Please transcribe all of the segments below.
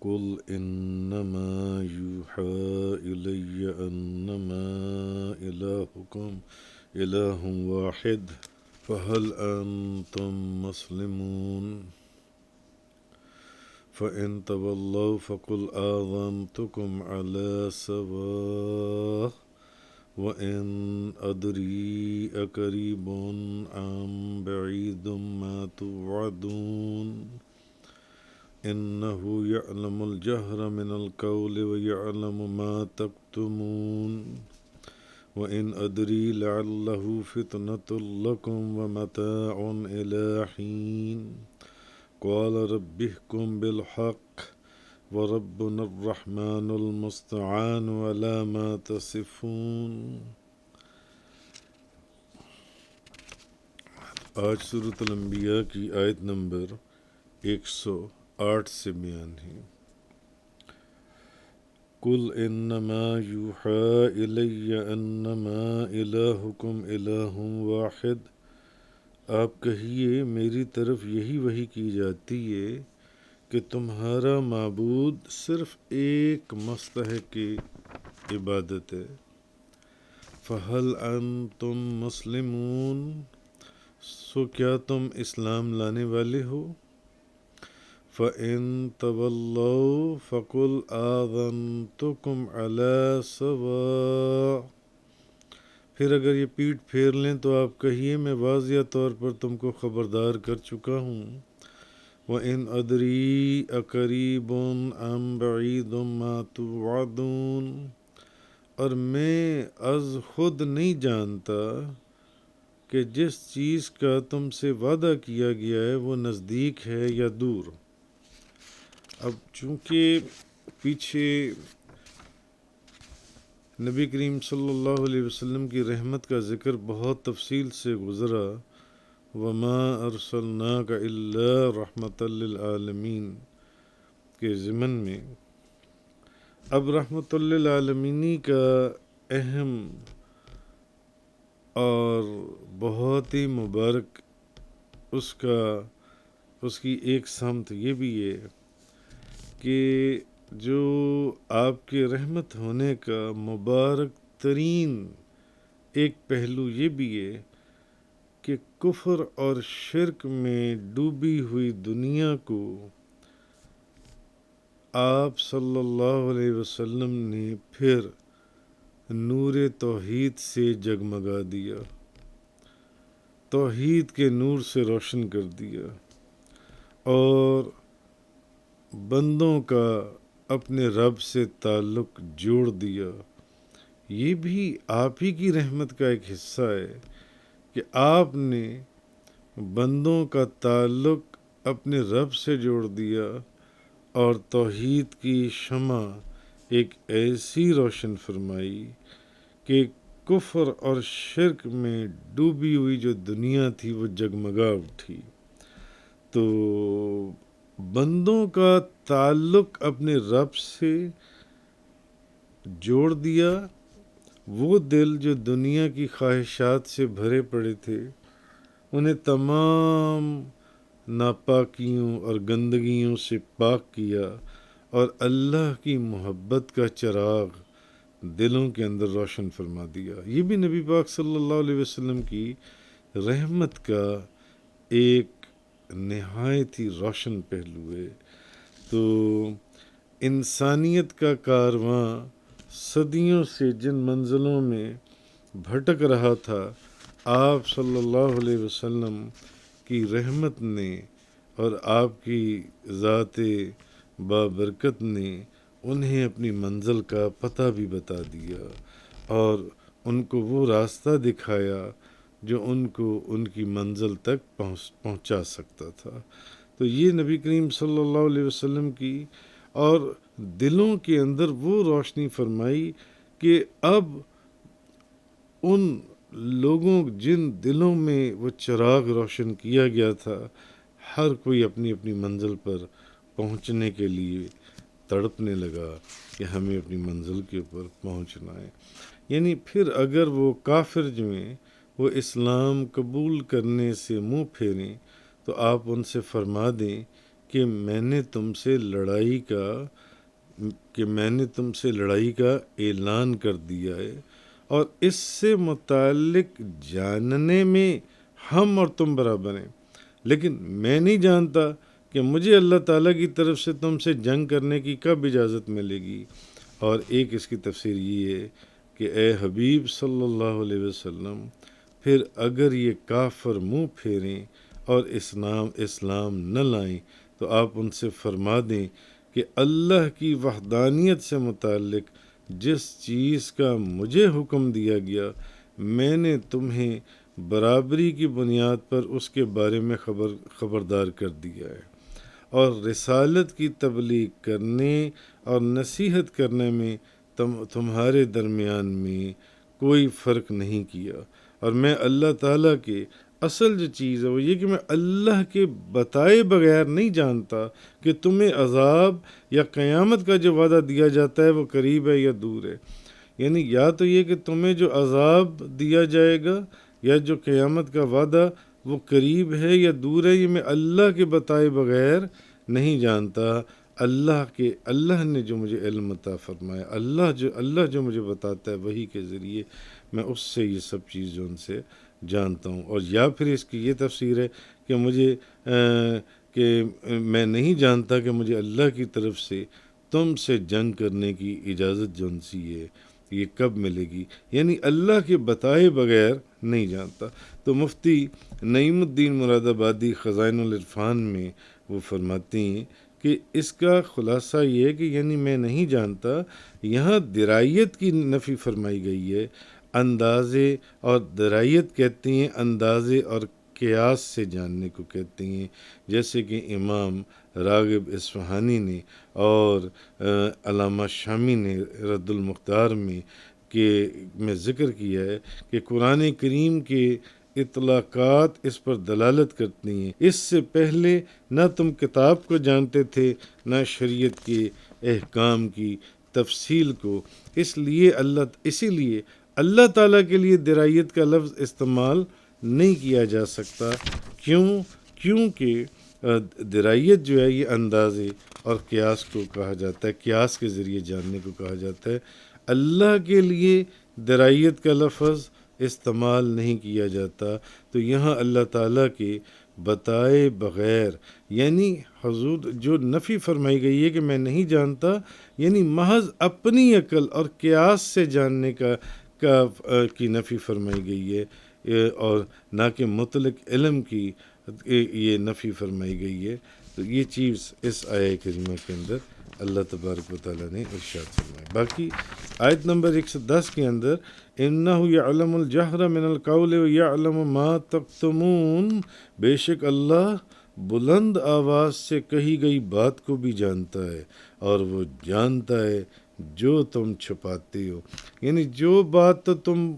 قل إنما يوحى إلي أنما إلهكم إله واحد فهل أنتم مسلمون فإن تولوا فقل آذنتكم على سواء وإن أدري أقريب أم بعيد ما توعدون إنه يعلم الجهر من القول ويعلم ما تكتمون وإن أدري لعله فتنة لكم ومتاع إلى حين قال رب احكم بالحق وربنا الرحمن المستعان ولا ما تصفون. آج سورۃ الانبیاء کی آیت نمبر 108 سے بیان ہے. قل انما یوحی الی انما الہکم الہ واحد، آپ کہیے میری طرف یہی وحی کی جاتی ہے کہ تمہارا معبود صرف ایک مستحق عبادت ہے. فہل انتم مسلمون، سو کیا تم اسلام لانے والے ہو؟ فَإِن تَوَلَّوْا فَقُلْ آذَنْتُكُمْ عَلَى سَوَاءٍ، پھر اگر یہ پیٹھ پھیر لیں تو آپ کہیے میں واضح طور پر تم کو خبردار کر چکا ہوں. وَإِنْ أَدْرِي أَقَرِيبٌ أَمْ بَعِيدٌ مَا تُوعَدُونَ، اور میں از خود نہیں جانتا کہ جس چیز کا تم سے وعدہ کیا گیا ہے وہ نزدیک ہے یا دور. اب چونکہ پیچھے نبی کریم صلی اللہ علیہ وسلم کی رحمت کا ذکر بہت تفصیل سے گزرا، وما ارسلناک الا رحمۃ للعالمین کے ضمن میں، اب رحمۃ للعالمین کا اہم اور بہت ہی مبارک اس کی ایک سمت یہ بھی ہے کہ جو آپ کے رحمت ہونے کا مبارک ترین ایک پہلو یہ بھی ہے کہ کفر اور شرک میں ڈوبی ہوئی دنیا کو آپ صلی اللہ علیہ وسلم نے پھر نور توحید سے جگمگا دیا، توحید کے نور سے روشن کر دیا، اور بندوں کا اپنے رب سے تعلق جوڑ دیا. یہ بھی آپ ہی کی رحمت کا ایک حصہ ہے کہ آپ نے بندوں کا تعلق اپنے رب سے جوڑ دیا اور توحید کی شمع ایک ایسی روشن فرمائی کہ کفر اور شرک میں ڈوبی ہوئی جو دنیا تھی وہ جگمگا اٹھی. تو بندوں کا تعلق اپنے رب سے جوڑ دیا. وہ دل جو دنیا کی خواہشات سے بھرے پڑے تھے انہیں تمام ناپاکیوں اور گندگیوں سے پاک کیا اور اللہ کی محبت کا چراغ دلوں کے اندر روشن فرما دیا. یہ بھی نبی پاک صلی اللہ علیہ وسلم کی رحمت کا ایک نہایت ہی روشن پہلو ہے. تو انسانیت کا کارواں صدیوں سے جن منزلوں میں بھٹک رہا تھا، آپ صلی اللہ علیہ وسلم کی رحمت نے اور آپ کی ذات بابرکت نے انہیں اپنی منزل کا پتہ بھی بتا دیا اور ان کو وہ راستہ دکھایا جو ان کو ان کی منزل تک پہنچا سکتا تھا. تو یہ نبی کریم صلی اللہ علیہ وسلم کی اور دلوں کے اندر وہ روشنی فرمائی کہ اب ان لوگوں جن دلوں میں وہ چراغ روشن کیا گیا تھا، ہر کوئی اپنی اپنی منزل پر پہنچنے کے لیے تڑپنے لگا کہ ہمیں اپنی منزل کے اوپر پہنچنا ہے. یعنی پھر اگر وہ کافر جو ہیں وہ اسلام قبول کرنے سے منہ پھیریں تو آپ ان سے فرما دیں کہ میں نے تم سے لڑائی کا اعلان کر دیا ہے، اور اس سے متعلق جاننے میں ہم اور تم برابر ہیں، لیکن میں نہیں جانتا کہ مجھے اللہ تعالیٰ کی طرف سے تم سے جنگ کرنے کی کب اجازت ملے گی۔ اور ایک اس کی تفسیر یہ ہے کہ اے حبیب صلی اللہ علیہ وسلم، پھر اگر یہ کافر منہ پھیریں اور اسلام نہ لائیں تو آپ ان سے فرما دیں کہ اللہ کی وحدانیت سے متعلق جس چیز کا مجھے حکم دیا گیا، میں نے تمہیں برابری کی بنیاد پر اس کے بارے میں خبردار کر دیا ہے، اور رسالت کی تبلیغ کرنے اور نصیحت کرنے میں تمہارے درمیان میں کوئی فرق نہیں کیا، اور میں اللہ تعالیٰ کے اصل جو چیز ہے وہ یہ کہ میں اللہ کے بتائے بغیر نہیں جانتا کہ تمہیں عذاب یا قیامت کا جو وعدہ دیا جاتا ہے وہ قریب ہے یا دور ہے۔ یعنی یا تو یہ کہ تمہیں جو عذاب دیا جائے گا یا جو قیامت کا وعدہ وہ قریب ہے یا دور ہے، یہ میں اللہ کے بتائے بغیر نہیں جانتا۔ اللہ نے جو مجھے علم عطا فرمایا، اللہ جو مجھے بتاتا ہے وہی کے ذریعے میں اس سے یہ سب چیزیں ان سے جانتا ہوں۔ اور یا پھر اس کی یہ تفسیر ہے کہ میں نہیں جانتا کہ مجھے اللہ کی طرف سے تم سے جنگ کرنے کی اجازت جو ان سے یہ کب ملے گی، یعنی اللہ کے بتائے بغیر نہیں جانتا۔ تو مفتی نعیم الدین مراد آبادی خزائن العرفان میں وہ فرماتے ہیں کہ اس کا خلاصہ یہ ہے کہ یعنی میں نہیں جانتا، یہاں درایت کی نفی فرمائی گئی ہے، اندازے اور درایت کہتے ہیں اندازے اور قیاس سے جاننے کو کہتے ہیں، جیسے کہ امام راغب اصفہانی نے اور علامہ شامی نے رد المختار میں ذکر کیا ہے کہ قرآن کریم کے اطلاقات اس پر دلالت کرتی ہیں۔ اس سے پہلے نہ تم کتاب کو جانتے تھے نہ شریعت کے احکام کی تفصیل کو، اسی لیے اللہ تعالیٰ کے لیے درایت کا لفظ استعمال نہیں کیا جا سکتا۔ کیونکہ درایت جو ہے یہ اندازے اور قیاس کو کہا جاتا ہے، قیاس کے ذریعے جاننے کو کہا جاتا ہے۔ اللہ کے لیے درایت کا لفظ استعمال نہیں کیا جاتا۔ تو یہاں اللہ تعالیٰ کے بتائے بغیر، یعنی حضور جو نفی فرمائی گئی ہے کہ میں نہیں جانتا، یعنی محض اپنی عقل اور قیاس سے جاننے کی نفی فرمائی گئی ہے، اور نہ کہ مطلق علم کی یہ نفی فرمائی گئی ہے۔ تو یہ چیز اس آیہ کریمہ کے اندر اللہ تبارک و تعالیٰ نے ارشاد فرمایا۔ باقی آیت نمبر 110 کے اندر اِنَّهُ يَعْلَمُ الْجَهْرَ مِنَ الْقَوْلِ وَيَعْلَمُ مَا تَكْتُمُونَ، بے شک اللہ بلند آواز سے کہی گئی بات کو بھی جانتا ہے، اور وہ جانتا ہے جو تم چھپاتے ہو، یعنی جو بات تو تم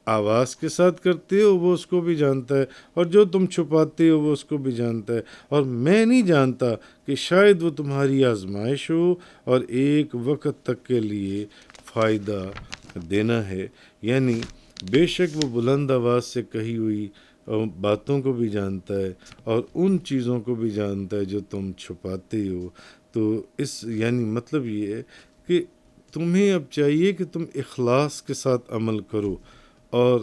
آواز کے ساتھ کرتے ہو وہ اس کو بھی جانتا ہے، اور جو تم چھپاتے ہو وہ اس کو بھی جانتا ہے، اور میں نہیں جانتا کہ شاید وہ تمہاری آزمائش ہو اور ایک وقت تک کے لیے فائدہ دینا ہے۔ یعنی بے شک وہ بلند آواز سے کہی ہوئی باتوں کو بھی جانتا ہے اور ان چیزوں کو بھی جانتا ہے جو تم چھپاتے ہو۔ تو یعنی مطلب یہ ہے کہ تمہیں اب چاہیے کہ تم اخلاص کے ساتھ عمل کرو اور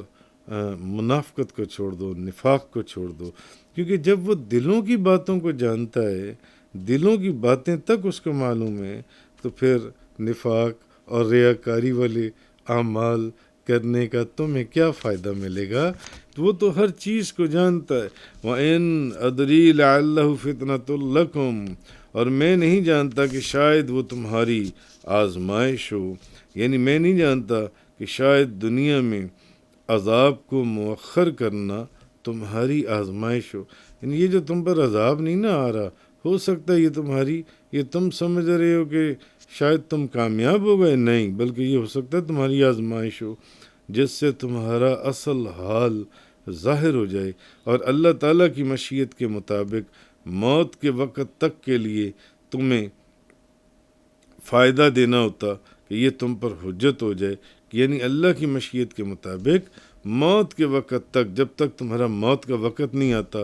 منافقت کو چھوڑ دو، نفاق کو چھوڑ دو، کیونکہ جب وہ دلوں کی باتوں کو جانتا ہے، دلوں کی باتیں تک اس کو معلوم ہے، تو پھر نفاق اور ریاکاری والے اعمال کرنے کا تمہیں کیا فائدہ ملے گا؟ وہ تو ہر چیز کو جانتا ہے۔ وَإِنْ أَدْرِي لَعَلَّهُ فِتْنَةٌ لَكُمْ، اور میں نہیں جانتا کہ شاید وہ تمہاری آزمائش ہو، یعنی میں نہیں جانتا کہ شاید دنیا میں عذاب کو مؤخر کرنا تمہاری آزمائش ہو، یعنی یہ جو تم پر عذاب نہیں نہ آ رہا، ہو سکتا ہے یہ تم سمجھ رہے ہو کہ شاید تم کامیاب ہو گئے، نہیں، بلکہ یہ ہو سکتا ہے تمہاری آزمائش ہو جس سے تمہارا اصل حال ظاہر ہو جائے، اور اللہ تعالیٰ کی مشیت کے مطابق موت کے وقت تک کے لیے تمہیں فائدہ دینا ہوتا کہ یہ تم پر حجت ہو جائے، یعنی اللہ کی مشیت کے مطابق موت کے وقت تک، جب تک تمہارا موت کا وقت نہیں آتا،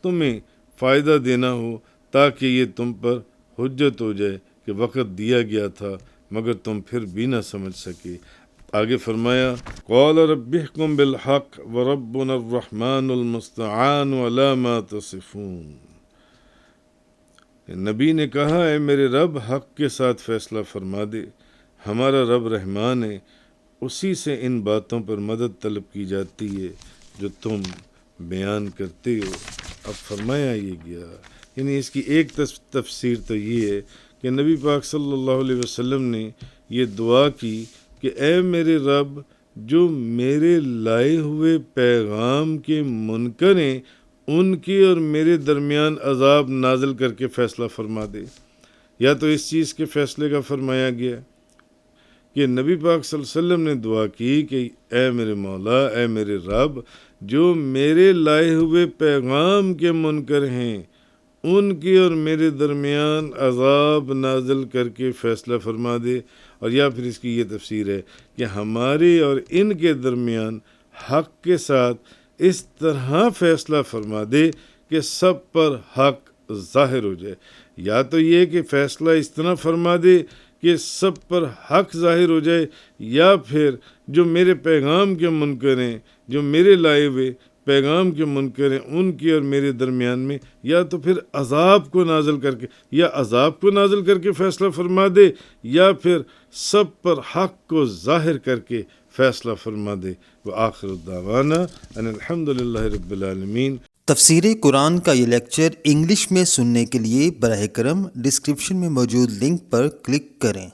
تمہیں فائدہ دینا ہو تاکہ یہ تم پر حجت ہو جائے کہ وقت دیا گیا تھا مگر تم پھر بھی نہ سمجھ سکے۔ آگے فرمایا قال رب احکم بالحق وربنا الرحمن المستعان علی ما تصفون۔ نبی نے کہا اے میرے رب حق کے ساتھ فیصلہ فرما دے، ہمارا رب رحمان ہے، اسی سے ان باتوں پر مدد طلب کی جاتی ہے جو تم بیان کرتے ہو۔ اب فرمایا یہ گیا، یعنی اس کی ایک تفسیر تو یہ ہے کہ نبی پاک صلی اللہ علیہ وسلم نے یہ دعا کی کہ اے میرے رب جو میرے لائے ہوئے پیغام کے منکر ہیں ان کے اور میرے درمیان عذاب نازل کر کے فیصلہ فرما دے۔ یا تو اس چیز کے فیصلے کا فرمایا گیا کہ نبی پاک صلی اللہ علیہ وسلم نے دعا کی کہ اے میرے مولا، اے میرے رب جو میرے لائے ہوئے پیغام کے منکر ہیں ان کے اور میرے درمیان عذاب نازل کر کے فیصلہ فرما دے۔ اور یا پھر اس کی یہ تفسیر ہے کہ ہمارے اور ان کے درمیان حق کے ساتھ اس طرح فیصلہ فرما دے کہ سب پر حق ظاہر ہو جائے۔ یا تو یہ کہ فیصلہ اس طرح فرما دے کہ سب پر حق ظاہر ہو جائے، یا پھر جو میرے پیغام کے منکر ہیں، جو میرے لائے ہوئے پیغام کے منکر ہیں ان کے اور میرے درمیان میں یا تو پھر عذاب کو نازل کر کے فیصلہ فرما دے، یا پھر سب پر حق کو ظاہر کر کے فیصلہ فرما دے۔ وآخر الدعوانا ان الحمد للہ رب العالمین۔ تفسیر قرآن کا یہ لیکچر انگلش میں سننے کے لیے براہ کرم ڈسکرپشن میں موجود لنک پر کلک کریں۔